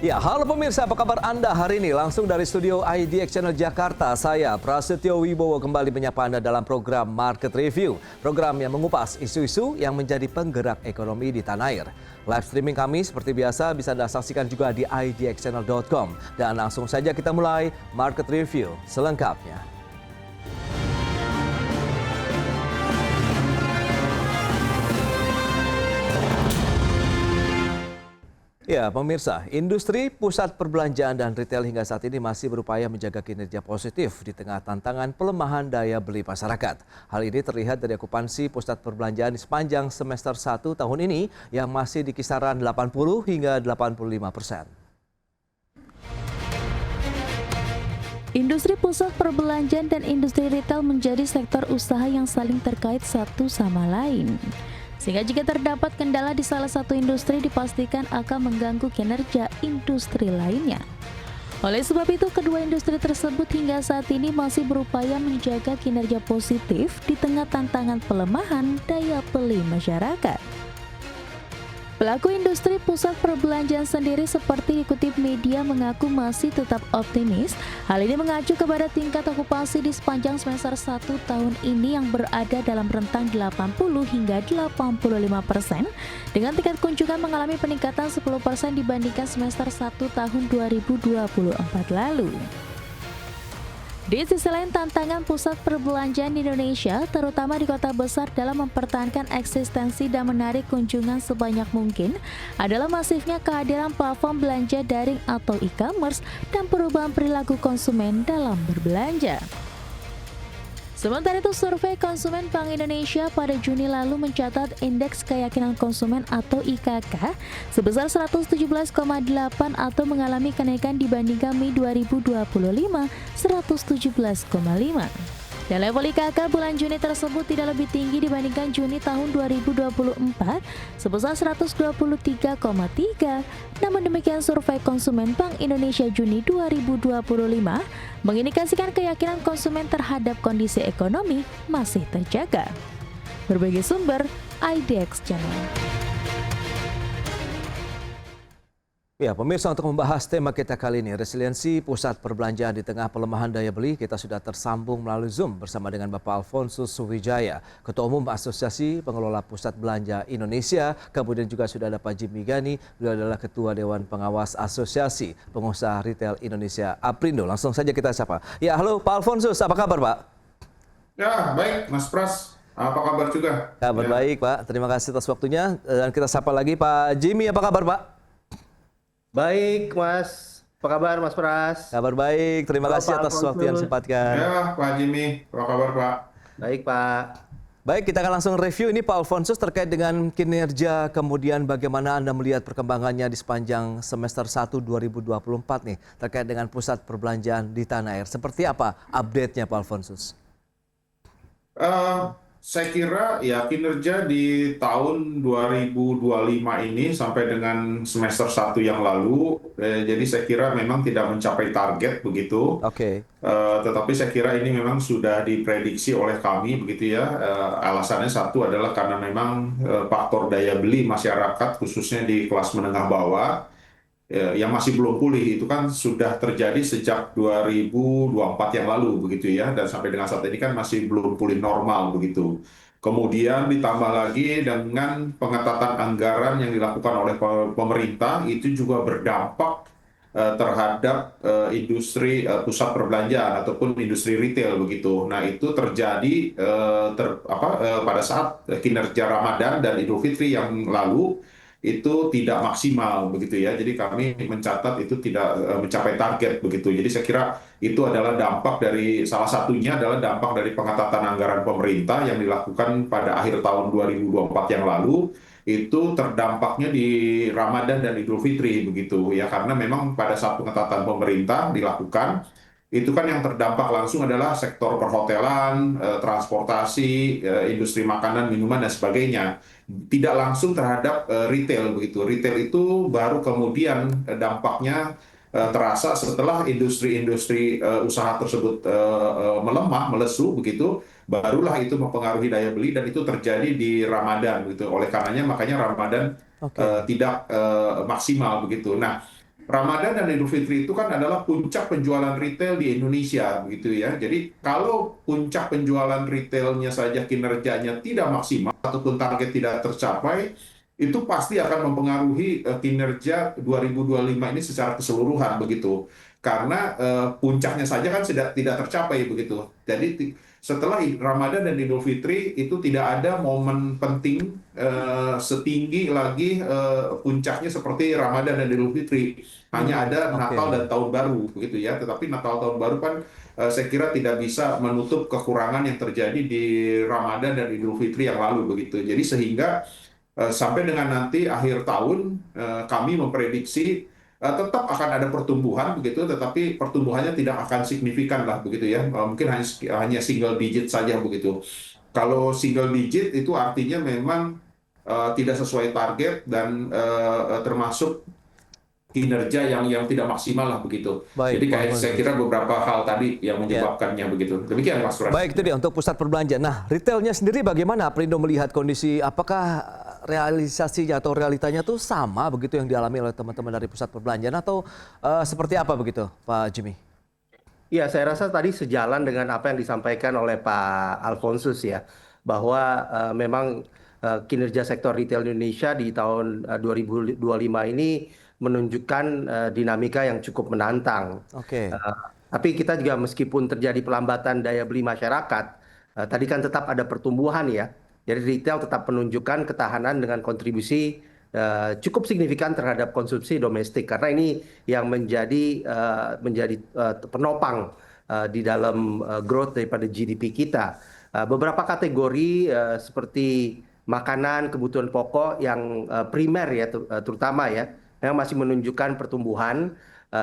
Ya, halo pemirsa, apa kabar Anda hari ini? Langsung dari studio IDX Channel Jakarta, saya Prasetyo Wibowo kembali menyapa Anda dalam program Market Review. Program yang mengupas isu-isu yang menjadi penggerak ekonomi di tanah air. Live streaming kami seperti biasa bisa Anda saksikan juga di idxchannel.com. Dan langsung saja kita mulai Market Review selengkapnya. Ya, pemirsa, industri pusat perbelanjaan dan retail hingga saat ini masih berupaya menjaga kinerja positif di tengah tantangan pelemahan daya beli masyarakat. Hal ini terlihat dari okupansi pusat perbelanjaan di sepanjang semester 1 tahun ini yang masih di kisaran 80 hingga 85%. Industri pusat perbelanjaan dan industri retail menjadi sektor usaha yang saling terkait satu sama lain. Sehingga jika terdapat kendala di salah satu industri dipastikan akan mengganggu kinerja industri lainnya. Oleh sebab itu, kedua industri tersebut hingga saat ini masih berupaya menjaga kinerja positif di tengah tantangan pelemahan daya beli masyarakat. Pelaku industri pusat perbelanjaan sendiri seperti dikutip media mengaku masih tetap optimis. Hal ini mengacu kepada tingkat okupasi di sepanjang semester 1 tahun ini yang berada dalam rentang 80 hingga 85% dengan tingkat kunjungan mengalami peningkatan 10% dibandingkan semester 1 tahun 2024 lalu. Di sisi lain, tantangan pusat perbelanjaan di Indonesia, terutama di kota besar dalam mempertahankan eksistensi dan menarik kunjungan sebanyak mungkin, adalah masifnya kehadiran platform belanja daring atau e-commerce dan perubahan perilaku konsumen dalam berbelanja. Sementara itu, survei konsumen Bank Indonesia pada Juni lalu mencatat indeks keyakinan konsumen atau IKK sebesar 117,8 atau mengalami kenaikan dibandingkan Mei 2025 117,5. Dan level IKK bulan Juni tersebut tidak lebih tinggi dibandingkan Juni tahun 2024 sebesar 123,3. Namun demikian, survei konsumen Bank Indonesia Juni 2025 mengindikasikan keyakinan konsumen terhadap kondisi ekonomi masih terjaga. Berbagai sumber, IDX Channel. Ya, pemirsa, untuk membahas tema kita kali ini, resiliensi pusat perbelanjaan di tengah pelemahan daya beli, kita sudah tersambung melalui Zoom bersama dengan Bapak Alfonsus Suwijaya, Ketua Umum Asosiasi Pengelola Pusat Belanja Indonesia. Kemudian juga sudah ada Pak Jimmy Gani, beliau adalah Ketua Dewan Pengawas Asosiasi Pengusaha Retail Indonesia Aprindo. Langsung saja kita sapa. Ya, halo Pak Alfonsus, apa kabar Pak? Ya, baik Mas Pras. Apa kabar juga? Kabar baik Pak, terima kasih atas waktunya. Dan kita sapa lagi Pak Jimmy, apa kabar Pak? Baik, Mas. Apa kabar, Mas Pras? Kabar baik, terima kasih atas waktu yang disempatkan. Ya, Pak Jimmy. Apa kabar, Pak? Baik, Pak. Baik, kita akan langsung review ini Pak Alfonsus terkait dengan kinerja, kemudian bagaimana Anda melihat perkembangannya di sepanjang semester 1 2024 nih, terkait dengan pusat perbelanjaan di tanah air. Seperti apa update-nya Pak Alfonsus? Saya kira ya kinerja di tahun 2025 ini sampai dengan semester 1 yang lalu, jadi saya kira memang tidak mencapai target begitu. Oke. Tetapi saya kira ini memang sudah diprediksi oleh kami begitu ya. Alasannya satu adalah karena memang faktor daya beli masyarakat khususnya di kelas menengah bawah yang masih belum pulih itu kan sudah terjadi sejak 2024 yang lalu begitu ya, dan sampai dengan saat ini kan masih belum pulih normal begitu. Kemudian ditambah lagi dengan pengetatan anggaran yang dilakukan oleh pemerintah itu juga berdampak terhadap industri pusat perbelanjaan ataupun industri retail begitu. Nah, itu terjadi pada saat kinerja Ramadan dan Idul Fitri yang lalu itu tidak maksimal begitu ya. Jadi kami mencatat itu tidak mencapai target begitu. Jadi saya kira itu adalah dampak dari, salah satunya adalah dampak dari pengetatan anggaran pemerintah yang dilakukan pada akhir tahun 2024 yang lalu. Itu terdampaknya di Ramadan dan Idul Fitri begitu ya, karena memang pada saat pengetatan pemerintah dilakukan itu kan yang terdampak langsung adalah sektor perhotelan, transportasi, industri makanan, minuman dan sebagainya. Tidak langsung terhadap retail begitu. Retail itu baru kemudian dampaknya terasa setelah industri-industri usaha tersebut melemah, melesu begitu, barulah itu mempengaruhi daya beli dan itu terjadi di Ramadan begitu. Oleh karenanya makanya Ramadan tidak maksimal begitu. Nah, Ramadan dan Idul Fitri itu kan adalah puncak penjualan retail di Indonesia, begitu ya. Jadi kalau puncak penjualan retailnya saja kinerjanya tidak maksimal ataupun target tidak tercapai, itu pasti akan mempengaruhi kinerja 2025 ini secara keseluruhan, begitu. Karena puncaknya saja kan tidak tercapai, begitu. Jadi setelah Ramadan dan Idul Fitri itu tidak ada momen penting setinggi lagi puncaknya seperti Ramadan dan Idul Fitri. Hanya ada Natal dan Tahun Baru, begitu ya. Tetapi Natal Tahun Baru kan saya kira tidak bisa menutup kekurangan yang terjadi di Ramadan dan Idul Fitri yang lalu, begitu. Jadi sehingga sampai dengan nanti akhir tahun kami memprediksi tetap akan ada pertumbuhan, begitu, tetapi pertumbuhannya tidak akan signifikan lah, begitu ya. Mungkin hanya single digit saja, begitu. Kalau single digit itu artinya memang tidak sesuai target dan termasuk kinerja yang tidak maksimal lah, begitu. Baik, Jadi saya kira beberapa hal tadi yang menyebabkannya, begitu. Demikian Mas Frans. Baik, itu dia untuk pusat perbelanjaan. Nah, retailnya sendiri bagaimana Perindo melihat kondisi, apakah realisasinya atau realitanya tuh sama begitu yang dialami oleh teman-teman dari pusat perbelanjaan atau seperti apa begitu Pak Jimmy? Iya, saya rasa tadi sejalan dengan apa yang disampaikan oleh Pak Alfonsus ya, bahwa memang kinerja sektor retail Indonesia di tahun 2025 ini menunjukkan dinamika yang cukup menantang. Oke. Tapi kita juga meskipun terjadi pelambatan daya beli masyarakat, tadi kan tetap ada pertumbuhan ya. Jadi retail tetap menunjukkan ketahanan dengan kontribusi cukup signifikan terhadap konsumsi domestik, karena ini yang menjadi penopang di dalam growth daripada GDP kita. Beberapa kategori seperti makanan, kebutuhan pokok yang primer ya, terutama ya, yang masih menunjukkan pertumbuhan.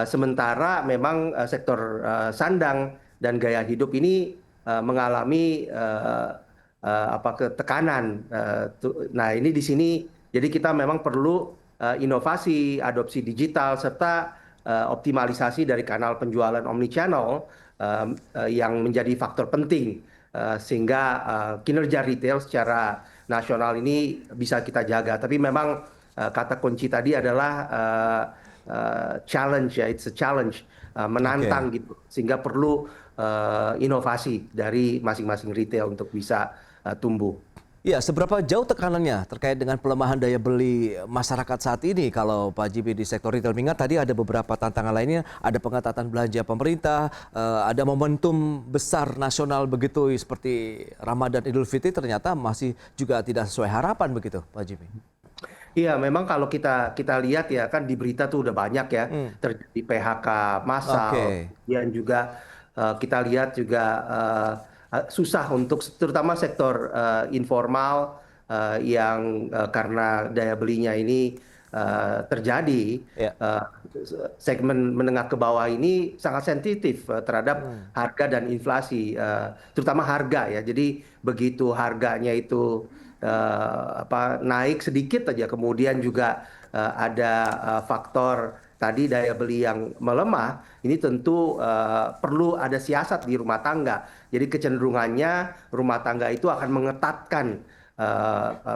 Sementara memang sektor sandang dan gaya hidup ini mengalami ketekanan. Nah, ini di sini jadi kita memang perlu inovasi, adopsi digital serta optimalisasi dari kanal penjualan omnichannel yang menjadi faktor penting sehingga kinerja retail secara nasional ini bisa kita jaga. Tapi memang kata kunci tadi adalah challenge ya, it's a challenge, menantang gitu, sehingga perlu inovasi dari masing-masing retail untuk bisa tumbuh. Ya, seberapa jauh tekanannya terkait dengan pelemahan daya beli masyarakat saat ini kalau Pak Jimmy di sektor retail? Mengingat tadi ada beberapa tantangan lainnya, ada pengetatan belanja pemerintah, ada momentum besar nasional begitu seperti Ramadan Idul Fitri ternyata masih juga tidak sesuai harapan begitu Pak Jimmy. Iya, memang kalau kita lihat ya kan di berita tuh udah banyak ya terjadi PHK massal, dan juga kita lihat juga susah untuk terutama sektor informal yang karena daya belinya ini terjadi, segmen menengah ke bawah ini sangat sensitif terhadap harga dan inflasi, terutama harga ya. Jadi begitu harganya itu naik sedikit aja, kemudian juga ada faktor tadi daya beli yang melemah, ini tentu perlu ada siasat di rumah tangga. Jadi kecenderungannya rumah tangga itu akan mengetatkan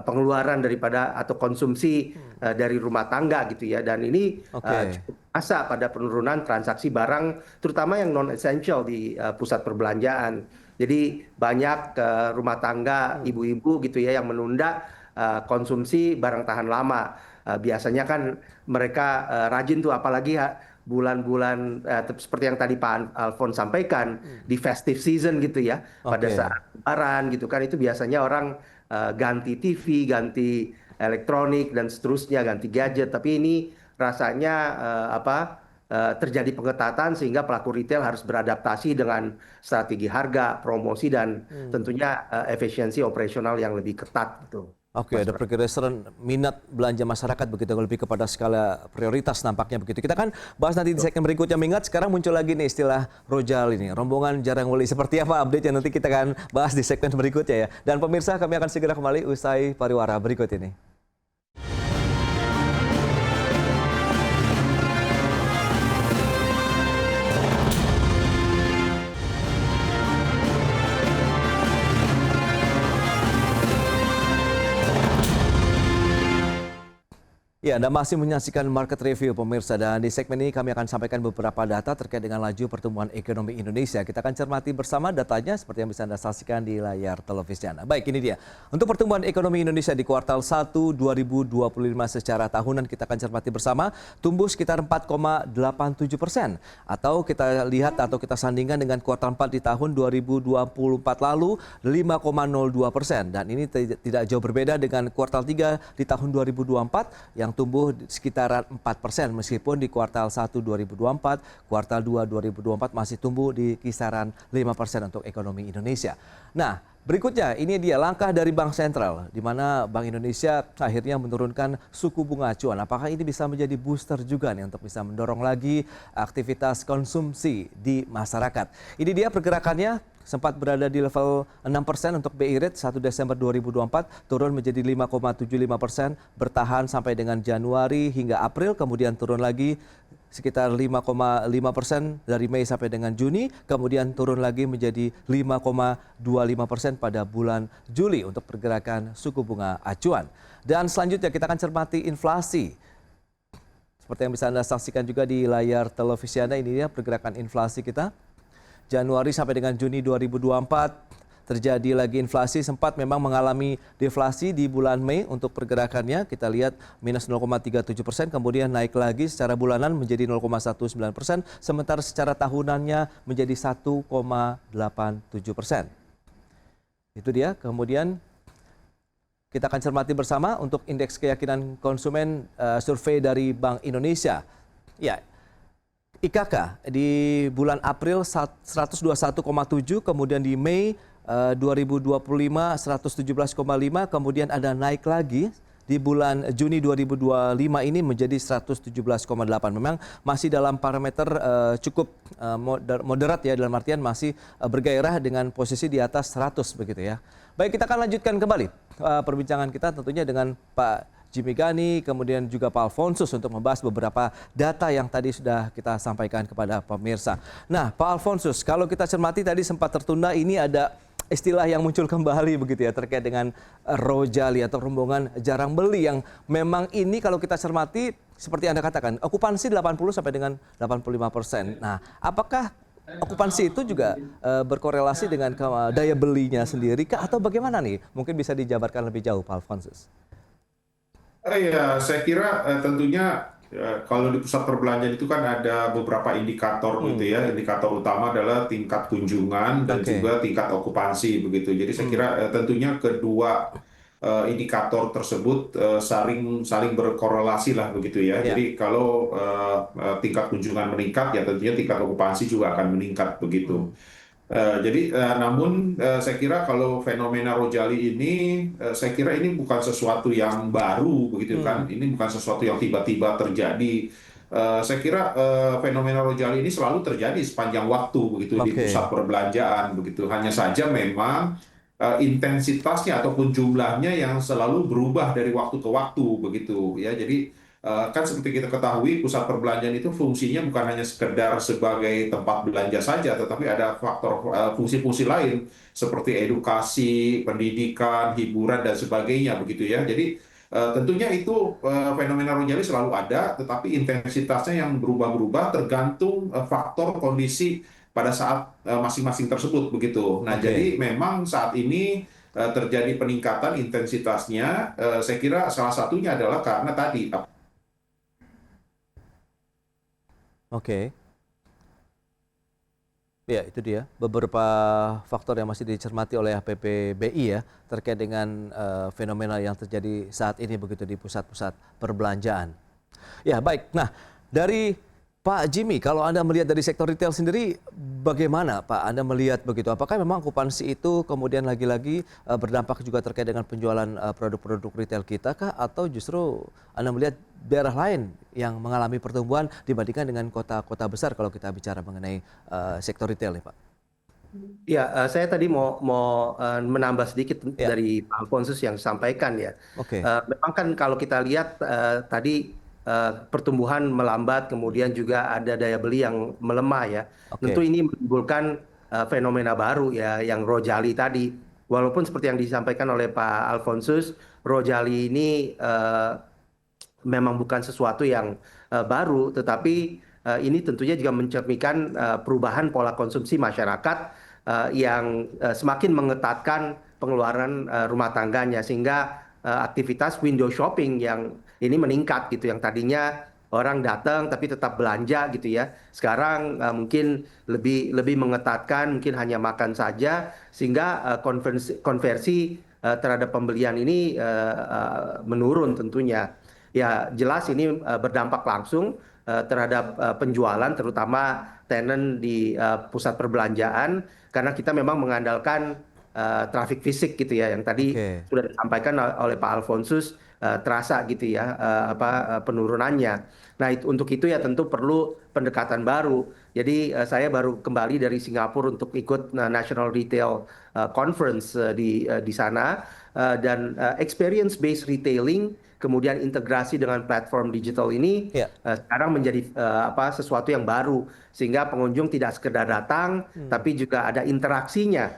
pengeluaran daripada atau konsumsi dari rumah tangga gitu ya. Dan ini cukup asa pada penurunan transaksi barang, terutama yang non essential di pusat perbelanjaan. Jadi banyak rumah tangga ibu-ibu gitu ya yang menunda konsumsi barang tahan lama. Biasanya kan mereka rajin tuh, apalagi bulan-bulan seperti yang tadi Pak Alfon sampaikan di festive season gitu ya, pada saat Lebaran gitu kan, itu biasanya orang ganti TV, ganti elektronik dan seterusnya, ganti gadget. Tapi ini rasanya terjadi pengetatan sehingga pelaku retail harus beradaptasi dengan strategi harga, promosi, dan tentunya efisiensi operasional yang lebih ketat gitu. Oke, ada pergeseran minat belanja masyarakat begitu, lebih kepada skala prioritas nampaknya begitu. Kita kan bahas nanti di segmen berikutnya. Mengingat sekarang muncul lagi nih istilah rojal ini, rombongan jarang wali. Seperti apa update-nya nanti kita akan bahas di segmen berikutnya ya. Dan pemirsa, kami akan segera kembali usai pariwara berikut ini. Ya, Anda masih menyaksikan Market Review pemirsa, dan di segmen ini kami akan sampaikan beberapa data terkait dengan laju pertumbuhan ekonomi Indonesia. Kita akan cermati bersama datanya seperti yang bisa Anda saksikan di layar televisi Anda. Baik, ini dia. Untuk pertumbuhan ekonomi Indonesia di kuartal 1 2025 secara tahunan kita akan cermati bersama, tumbuh sekitar 4,87%. Atau kita lihat atau kita sandingkan dengan kuartal 4 di tahun 2024 lalu 5,02%. Dan ini tidak jauh berbeda dengan kuartal 3 di tahun 2024 yang tumbuh sekitaran 4%, meskipun di kuartal 1 2024, kuartal 2 2024 masih tumbuh di kisaran 5% untuk ekonomi Indonesia. Nah, berikutnya ini dia langkah dari Bank Sentral, di mana Bank Indonesia akhirnya menurunkan suku bunga acuan. Apakah ini bisa menjadi booster juga nih untuk bisa mendorong lagi aktivitas konsumsi di masyarakat? Ini dia pergerakannya. Sempat berada di level 6% untuk BI rate 1 Desember 2024, turun menjadi 5,75%, bertahan sampai dengan Januari hingga April, kemudian turun lagi sekitar 5,5% dari Mei sampai dengan Juni, kemudian turun lagi menjadi 5,25% pada bulan Juli untuk pergerakan suku bunga acuan. Dan selanjutnya kita akan cermati inflasi. Seperti yang bisa Anda saksikan juga di layar televisi Anda, ini dia pergerakan inflasi kita. Januari sampai dengan Juni 2024 terjadi lagi inflasi, sempat memang mengalami deflasi di bulan Mei untuk pergerakannya. Kita lihat minus 0,37%, kemudian naik lagi secara bulanan menjadi 0,19%, sementara secara tahunannya menjadi 1,87%. Itu dia. Kemudian kita akan cermati bersama untuk indeks keyakinan konsumen survei dari Bank Indonesia. Ya, IKK di bulan April 121,7, kemudian di Mei 2025 117,5, kemudian ada naik lagi di bulan Juni 2025 ini menjadi 117,8. Memang masih dalam parameter cukup moderat ya, dalam artian masih bergairah dengan posisi di atas 100 begitu ya. Baik, kita akan lanjutkan kembali perbincangan kita tentunya dengan Pak Jimmy Ghani, kemudian juga Pak Alfonsus untuk membahas beberapa data yang tadi sudah kita sampaikan kepada pemirsa. Nah, Pak Alfonsus, kalau kita cermati tadi sempat tertunda, ini ada istilah yang muncul kembali begitu ya terkait dengan rojali atau rombongan jarang beli yang memang ini kalau kita cermati seperti Anda katakan okupansi 80 sampai dengan 85%. Nah, apakah okupansi itu juga berkorelasi dengan daya belinya sendiri kah atau bagaimana nih? Mungkin bisa dijabarkan lebih jauh Pak Alfonsus. Ya, saya kira tentunya kalau di pusat perbelanjaan itu kan ada beberapa indikator gitu ya. Indikator utama adalah tingkat kunjungan dan juga tingkat okupansi begitu. Jadi saya kira tentunya kedua indikator tersebut saling berkorelasi lah begitu ya. Jadi kalau tingkat kunjungan meningkat ya tentunya tingkat okupansi juga akan meningkat begitu. Namun saya kira kalau fenomena rojali ini, saya kira ini bukan sesuatu yang baru begitu kan. Ini bukan sesuatu yang tiba-tiba terjadi. Saya kira fenomena rojali ini selalu terjadi sepanjang waktu begitu di pusat perbelanjaan begitu. Hanya saja memang intensitasnya ataupun jumlahnya yang selalu berubah dari waktu ke waktu begitu ya. Jadi kan seperti kita ketahui pusat perbelanjaan itu fungsinya bukan hanya sekedar sebagai tempat belanja saja, tetapi ada faktor fungsi-fungsi lain seperti edukasi, pendidikan, hiburan dan sebagainya begitu ya. Jadi tentunya itu fenomena rojali selalu ada, tetapi intensitasnya yang berubah-berubah tergantung faktor kondisi pada saat masing-masing tersebut begitu. Nah, jadi memang saat ini terjadi peningkatan intensitasnya. Saya kira salah satunya adalah karena tadi. Ya, itu dia beberapa faktor yang masih dicermati oleh APBBI ya terkait dengan fenomena yang terjadi saat ini begitu di pusat-pusat perbelanjaan. Ya, baik. Nah, dari Pak Jimmy, kalau Anda melihat dari sektor retail sendiri, bagaimana Pak Anda melihat begitu? Apakah memang okupansi itu kemudian lagi-lagi berdampak juga terkait dengan penjualan produk-produk retail kita kah? Atau justru Anda melihat daerah lain yang mengalami pertumbuhan dibandingkan dengan kota-kota besar kalau kita bicara mengenai sektor retail nih Pak? Ya, saya tadi mau menambah sedikit dari Pak Alfonsus yang disampaikan ya. Memang kan kalau kita lihat tadi pertumbuhan melambat, kemudian juga ada daya beli yang melemah ya. Tentu ini menimbulkan fenomena baru ya, yang rojali tadi. Walaupun seperti yang disampaikan oleh Pak Alfonsus, rojali ini memang bukan sesuatu yang baru, tetapi ini tentunya juga mencerminkan perubahan pola konsumsi masyarakat yang semakin mengetatkan pengeluaran rumah tangganya, sehingga aktivitas window shopping yang ini meningkat gitu, yang tadinya orang datang tapi tetap belanja gitu ya. Sekarang mungkin lebih mengetatkan, mungkin hanya makan saja, sehingga konversi terhadap pembelian ini menurun tentunya. Ya jelas ini berdampak langsung terhadap penjualan, terutama tenant di pusat perbelanjaan, karena kita memang mengandalkan traffic fisik gitu ya, yang tadi sudah disampaikan oleh Pak Alfonsus, terasa gitu ya penurunannya. Nah untuk itu ya tentu perlu pendekatan baru. Jadi saya baru kembali dari Singapura untuk ikut National Retail Conference di sana, dan experience based retailing kemudian integrasi dengan platform digital ini sekarang menjadi sesuatu yang baru, sehingga pengunjung tidak sekedar datang tapi juga ada interaksinya,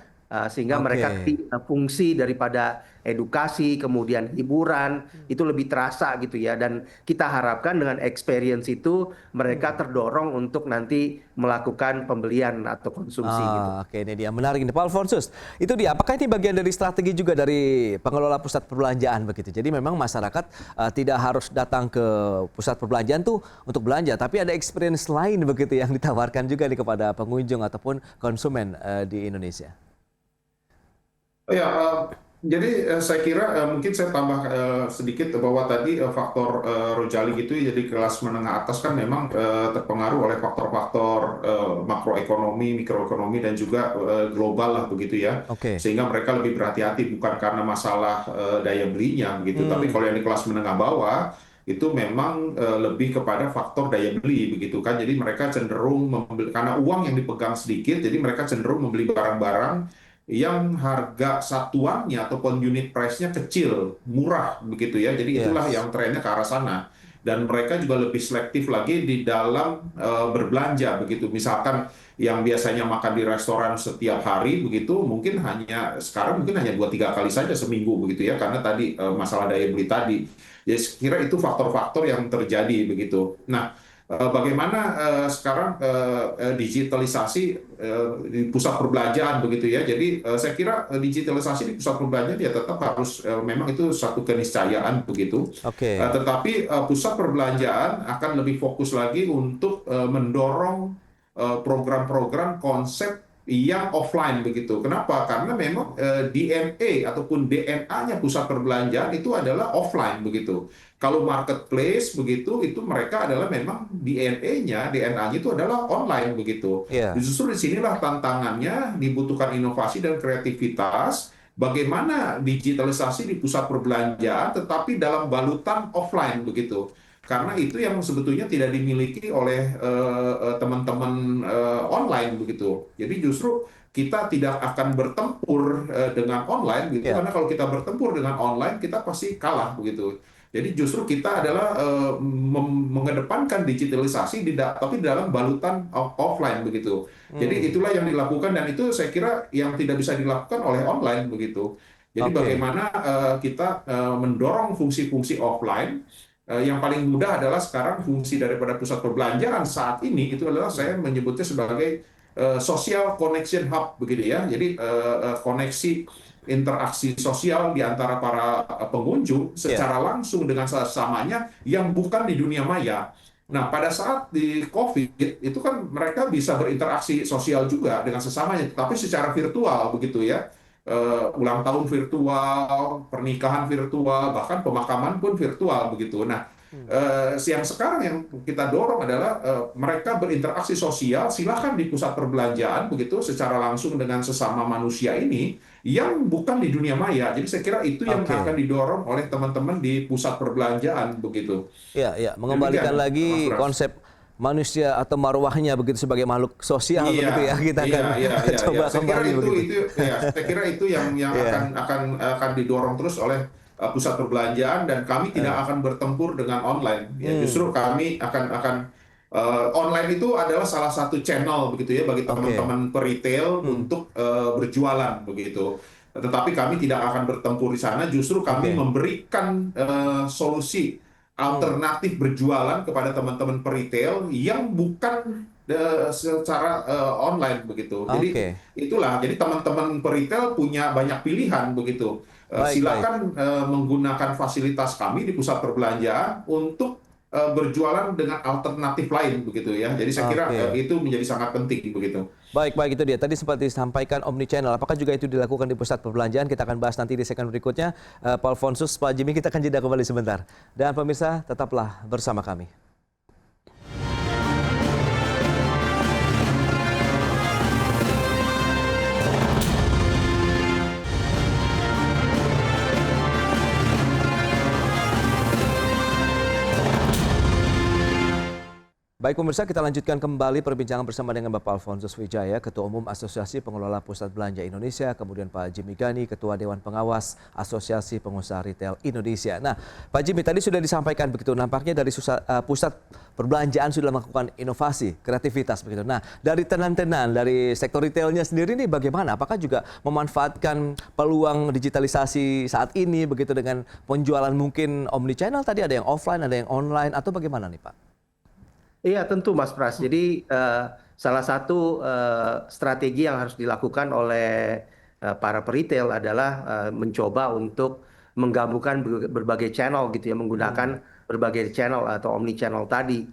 sehingga mereka fungsi daripada edukasi kemudian hiburan itu lebih terasa gitu ya, dan kita harapkan dengan experience itu mereka terdorong untuk nanti melakukan pembelian atau konsumsi gitu. Oke, ini dia menarik ini Pak Alfonsus. Itu dia, apakah ini bagian dari strategi juga dari pengelola pusat perbelanjaan begitu? Jadi memang masyarakat tidak harus datang ke pusat perbelanjaan tuh untuk belanja, tapi ada experience lain begitu yang ditawarkan juga nih kepada pengunjung ataupun konsumen di Indonesia. Ya, jadi saya kira mungkin saya tambah sedikit bahwa tadi faktor Rojali gitu, jadi kelas menengah atas kan memang terpengaruh oleh faktor-faktor makroekonomi, mikroekonomi, dan juga global lah begitu ya. Sehingga mereka lebih berhati-hati, bukan karena masalah daya belinya begitu, tapi kalau yang di kelas menengah bawah itu memang lebih kepada faktor daya beli begitu kan. Jadi mereka cenderung membeli, karena uang yang dipegang sedikit, jadi mereka cenderung membeli barang-barang yang harga satuannya ataupun unit price-nya kecil, murah begitu ya. Jadi itulah yang trennya ke arah sana. Dan mereka juga lebih selektif lagi di dalam berbelanja begitu. Misalkan yang biasanya makan di restoran setiap hari begitu, mungkin sekarang mungkin hanya 2-3 kali saja seminggu begitu ya, karena tadi masalah daya beli tadi. Jadi saya kira itu faktor-faktor yang terjadi begitu. Nah, bagaimana sekarang digitalisasi di pusat perbelanjaan begitu ya. Jadi saya kira digitalisasi di pusat perbelanjaan ya tetap harus, memang itu satu keniscayaan begitu. Tetapi pusat perbelanjaan akan lebih fokus lagi untuk mendorong program-program konsep yang offline begitu. Kenapa? Karena memang DNA ataupun DNA-nya pusat perbelanjaan itu adalah offline begitu. Kalau marketplace begitu, itu mereka adalah memang DNA-nya itu adalah online begitu. Justru disinilah tantangannya, dibutuhkan inovasi dan kreativitas. Bagaimana digitalisasi di pusat perbelanjaan, tetapi dalam balutan offline begitu. Karena itu yang sebetulnya tidak dimiliki oleh teman-teman online begitu. Jadi justru kita tidak akan bertempur dengan online gitu, karena kalau kita bertempur dengan online kita pasti kalah begitu. Jadi justru kita adalah mengedepankan digitalisasi tapi dalam balutan offline begitu. Jadi itulah yang dilakukan, dan itu saya kira yang tidak bisa dilakukan oleh online begitu. Jadi bagaimana kita mendorong fungsi-fungsi offline. Yang paling mudah adalah sekarang fungsi daripada pusat perbelanjaan saat ini itu adalah saya menyebutnya sebagai social connection hub begitu ya. Jadi koneksi interaksi sosial di antara para pengunjung secara langsung dengan sesamanya yang bukan di dunia maya. Nah, pada saat di COVID itu kan mereka bisa berinteraksi sosial juga dengan sesamanya, tapi secara virtual begitu ya. Ulang tahun virtual, pernikahan virtual, bahkan pemakaman pun virtual begitu. Nah, yang sekarang yang kita dorong adalah mereka berinteraksi sosial, silakan di pusat perbelanjaan begitu secara langsung dengan sesama manusia ini yang bukan di dunia maya. Jadi saya kira itu yang akan didorong oleh teman-teman di pusat perbelanjaan begitu. Ya, mengembalikan lagi konsep manusia atau marwahnya begitu sebagai makhluk sosial begitu ya, kita akan coba kembali begitu. Saya kira itu yang akan didorong terus oleh pusat perbelanjaan, dan kami tidak akan bertempur dengan online. Justru kami akan online itu adalah salah satu channel begitu ya bagi teman-teman peritel untuk berjualan begitu. Tetapi kami tidak akan bertempur di sana. Justru kami memberikan solusi alternatif berjualan kepada teman-teman peritel yang bukan secara online begitu. Jadi itulah, jadi teman-teman peritel punya banyak pilihan begitu. Silakan menggunakan fasilitas kami di pusat perbelanjaan untuk berjualan dengan alternatif lain begitu ya. Jadi saya kira itu menjadi sangat penting begitu. Baik, itu dia. Tadi sempat disampaikan omnichannel. Apakah juga itu dilakukan di pusat perbelanjaan? Kita akan bahas nanti di segmen berikutnya. Pak Alfonsus, Pak Jimmy, kita akan jeda kembali sebentar. Dan pemirsa, tetaplah bersama kami. Baik pemirsa, kita lanjutkan kembali perbincangan bersama dengan Bapak Alfonsus Wijaya, Ketua Umum Asosiasi Pengelola Pusat Belanja Indonesia, kemudian Pak Jimmy Gani, Ketua Dewan Pengawas Asosiasi Pengusaha Retail Indonesia. Nah, Pak Jimmy, tadi sudah disampaikan begitu, nampaknya dari pusat perbelanjaan sudah melakukan inovasi, kreativitas begitu. Nah, dari tenan-tenan, dari sektor retailnya sendiri ini bagaimana? Apakah juga memanfaatkan peluang digitalisasi saat ini begitu dengan penjualan mungkin omnichannel tadi, ada yang offline, ada yang online, atau bagaimana nih Pak? Iya tentu Mas Pras. Jadi salah satu strategi yang harus dilakukan oleh para peritel adalah mencoba untuk menggabungkan berbagai channel gitu ya, menggunakan berbagai channel atau omni channel tadi.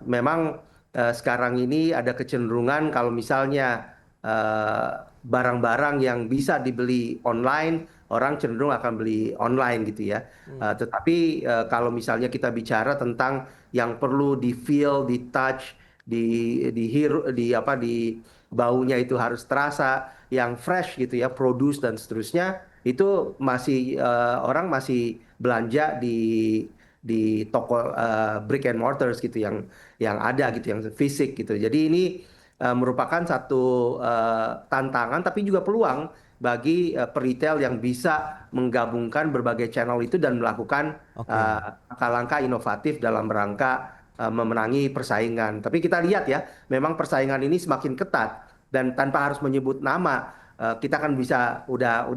Memang sekarang ini ada kecenderungan kalau misalnya barang-barang yang bisa dibeli online, orang cenderung akan beli online gitu ya. Tetapi kalau misalnya kita bicara tentang yang perlu di feel, di touch, di baunya itu harus terasa, yang fresh gitu ya, produce dan seterusnya, itu masih orang masih belanja di toko brick and mortars gitu yang ada gitu, yang fisik gitu. Jadi ini merupakan satu tantangan tapi juga peluang bagi peritel yang bisa menggabungkan berbagai channel itu dan melakukan langkah-langkah inovatif dalam rangka memenangi persaingan. Tapi kita lihat ya, memang persaingan ini semakin ketat dan tanpa harus menyebut nama, kita kan bisa udah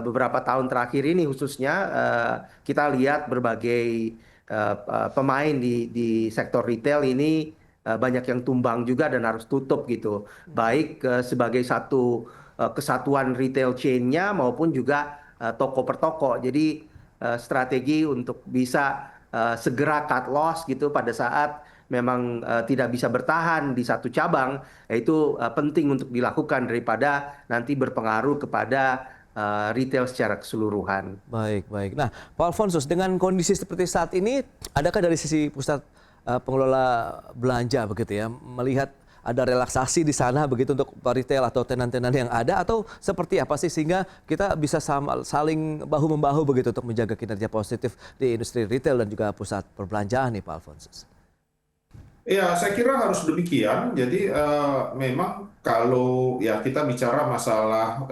beberapa tahun terakhir ini khususnya kita lihat berbagai pemain di sektor retail ini banyak yang tumbang juga dan harus tutup gitu. Baik sebagai satu kesatuan retail chain-nya maupun juga toko per toko. Jadi strategi untuk bisa segera cut loss gitu pada saat memang tidak bisa bertahan di satu cabang, itu penting untuk dilakukan daripada nanti berpengaruh kepada retail secara keseluruhan. Baik. Nah, Pak Alfonsus, dengan kondisi seperti saat ini, adakah dari sisi pusat pengelola belanja begitu ya, melihat ada relaksasi di sana begitu untuk retail atau tenan-tenan yang ada, atau seperti apa sih sehingga kita bisa saling bahu-membahu begitu untuk menjaga kinerja positif di industri retail dan juga pusat perbelanjaan nih Pak Alfonsus? Ya, saya kira harus demikian. Jadi memang kalau ya kita bicara masalah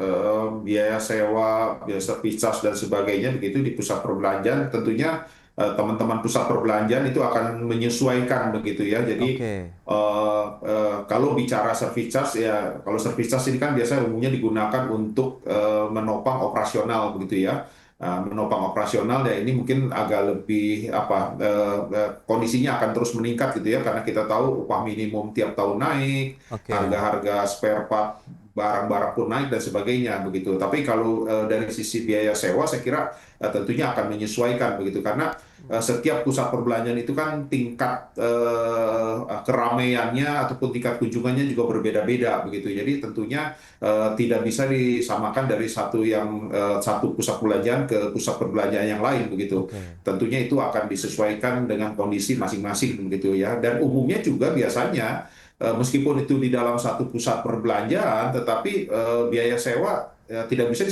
biaya sewa, biaya service charge dan sebagainya begitu di pusat perbelanjaan, tentunya teman-teman pusat perbelanjaan itu akan menyesuaikan begitu ya. Jadi kalau bicara service charge ya, kalau service charge ini kan biasanya umumnya digunakan untuk menopang operasional begitu ya. Menopang operasional ya, ini mungkin agak lebih kondisinya akan terus meningkat gitu ya, karena kita tahu upah minimum tiap tahun naik, harga-harga spare part barang-barang pun naik dan sebagainya begitu. Tapi kalau dari sisi biaya sewa saya kira tentunya akan menyesuaikan begitu, karena setiap pusat perbelanjaan itu kan tingkat keramaiannya ataupun tingkat kunjungannya juga berbeda-beda begitu. Jadi tentunya tidak bisa disamakan dari satu pusat perbelanjaan ke pusat perbelanjaan yang lain begitu. Tentunya itu akan disesuaikan dengan kondisi masing-masing begitu ya. Dan umumnya juga biasanya meskipun itu di dalam satu pusat perbelanjaan, tetapi biaya sewa tidak bisa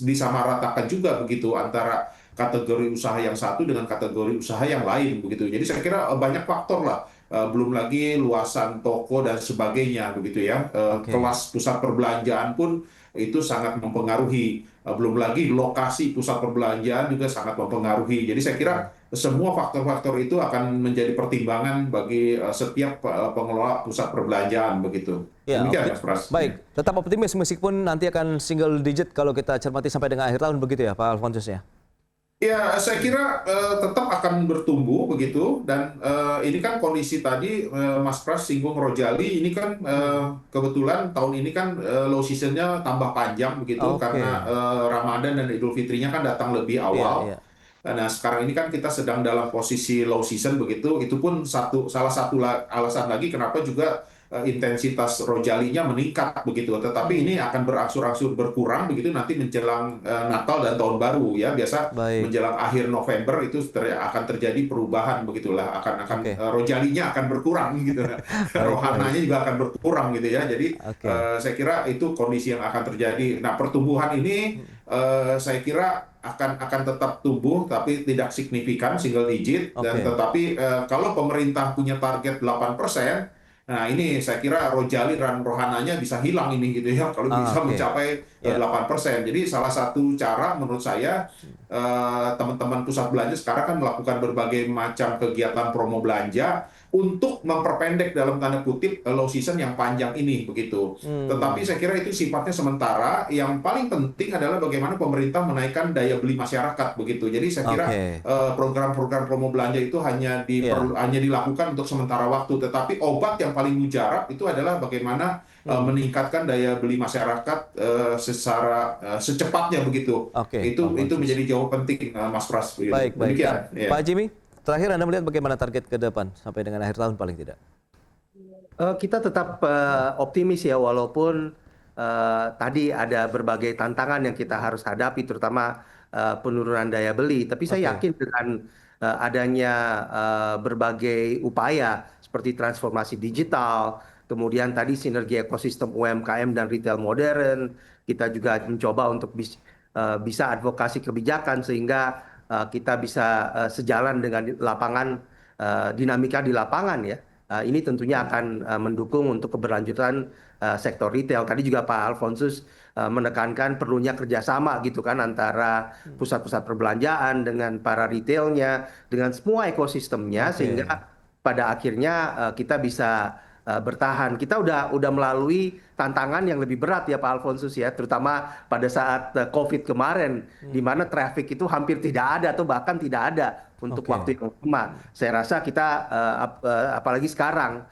disamaratakan juga begitu antara kategori usaha yang satu dengan kategori usaha yang lain begitu. Jadi saya kira banyak faktor lah, belum lagi luasan toko dan sebagainya begitu ya. Kelas pusat perbelanjaan pun itu sangat mempengaruhi. Belum lagi lokasi pusat perbelanjaan juga sangat mempengaruhi. Jadi saya kira semua faktor-faktor itu akan menjadi pertimbangan bagi setiap pengelola pusat perbelanjaan begitu. Ya, demikian Mas Pras. Baik, tetap optimis meskipun nanti akan single digit kalau kita cermati sampai dengan akhir tahun begitu ya Pak Alfonsus ya? Ya, saya kira tetap akan bertumbuh begitu dan ini kan kondisi tadi Mas Pras singgung Rojali ini kan kebetulan tahun ini kan low seasonnya tambah panjang begitu karena Oke. Ramadan dan Idul Fitrinya kan datang lebih Iya, awal. iya. Nah, sekarang ini kan kita sedang dalam posisi low season begitu. Itu pun salah satu alasan lagi kenapa juga intensitas rojalinya meningkat begitu. Tetapi ini akan berangsur-angsur berkurang begitu nanti menjelang Natal dan Tahun Baru ya. Biasa Baik. menjelang akhir November itu akan terjadi perubahan begitulah. Akan Oke. rojalinya akan berkurang gitu. Baik, baik. Rohananya juga akan berkurang gitu ya. Jadi Oke. saya kira itu kondisi yang akan terjadi. Nah, pertumbuhan ini saya kira akan tetap tumbuh tapi tidak signifikan single digit dan Oke. tetapi kalau pemerintah punya target 8%, nah ini saya kira Rojali dan Rohananya bisa hilang ini gitu ya kalau bisa Oke. mencapai Ya. 8%. Jadi salah satu cara menurut saya teman-teman pusat belanja sekarang kan melakukan berbagai macam kegiatan promo belanja untuk memperpendek dalam tanda kutip low season yang panjang ini begitu. Tetapi saya kira itu sifatnya sementara. Yang paling penting adalah bagaimana pemerintah menaikkan daya beli masyarakat begitu. Jadi saya kira Oke. program-program promo belanja itu Iya. hanya dilakukan untuk sementara waktu. Tetapi obat yang paling mujarab itu adalah bagaimana meningkatkan daya beli masyarakat secara secepatnya begitu. Oke, Itu Alfonsus. menjadi jauh penting, Mas Pras. Baik, baik. Nah, Demikian. Ya. Pak Jimmy, terakhir Anda melihat bagaimana target ke depan sampai dengan akhir tahun paling tidak? Kita tetap optimis ya, walaupun tadi ada berbagai tantangan yang kita harus hadapi, terutama penurunan daya beli. Tapi saya Oke. yakin dengan adanya berbagai upaya seperti transformasi digital, kemudian tadi sinergi ekosistem UMKM dan retail modern, kita juga mencoba untuk bisa advokasi kebijakan sehingga kita bisa sejalan dengan lapangan, dinamika di lapangan ya. Ini tentunya akan mendukung untuk keberlanjutan sektor retail. Tadi juga Pak Alfonsus menekankan perlunya kerjasama gitu kan antara pusat-pusat perbelanjaan dengan para retailnya, dengan semua ekosistemnya Oke. sehingga pada akhirnya kita bisa bertahan. Kita udah melalui tantangan yang lebih berat ya Pak Alfonsus ya, terutama pada saat COVID kemarin, di mana traffic itu hampir tidak ada atau bahkan tidak ada untuk Oke. waktu yang lama. Saya rasa kita apalagi sekarang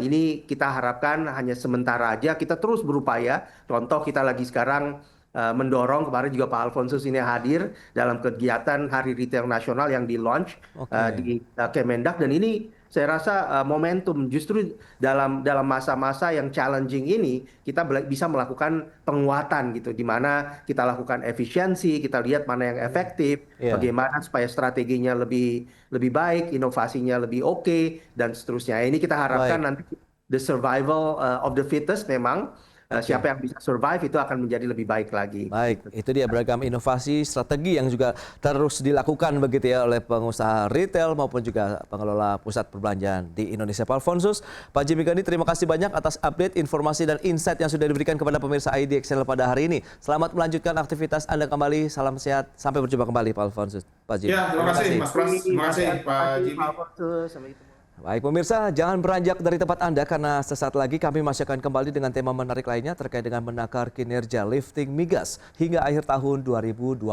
ini kita harapkan hanya sementara aja. Kita terus berupaya. Contoh kita lagi sekarang mendorong, kemarin juga Pak Alfonsus ini hadir dalam kegiatan Hari Retail Nasional yang di launch Oke. di Kemendak, dan ini saya rasa momentum justru dalam masa-masa yang challenging ini kita bisa melakukan penguatan gitu, di mana kita lakukan efisiensi, kita lihat mana yang efektif, Iya. bagaimana supaya strateginya lebih baik, inovasinya lebih oke, dan seterusnya. Ini kita harapkan Baik. nanti the survival of the fittest memang, Oke. siapa yang bisa survive itu akan menjadi lebih baik lagi. Baik, itu dia beragam inovasi strategi yang juga terus dilakukan begitu ya oleh pengusaha retail maupun juga pengelola pusat perbelanjaan di Indonesia. Pak Alfonsus, Pak Jimmy Gandhi, terima kasih banyak atas update, informasi dan insight yang sudah diberikan kepada pemirsa IDX Channel pada hari ini. Selamat melanjutkan aktivitas Anda kembali. Salam sehat. Sampai berjumpa kembali Pak Alfonsus. Pak Jimmy. Ya, terima kasih Mas Pras. Terima kasih Pak Jimmy. Pak Alfonsus. Sampai ketemu. Baik pemirsa, jangan beranjak dari tempat Anda karena sesaat lagi kami masih akan kembali dengan tema menarik lainnya terkait dengan menakar kinerja lifting migas hingga akhir tahun 2025.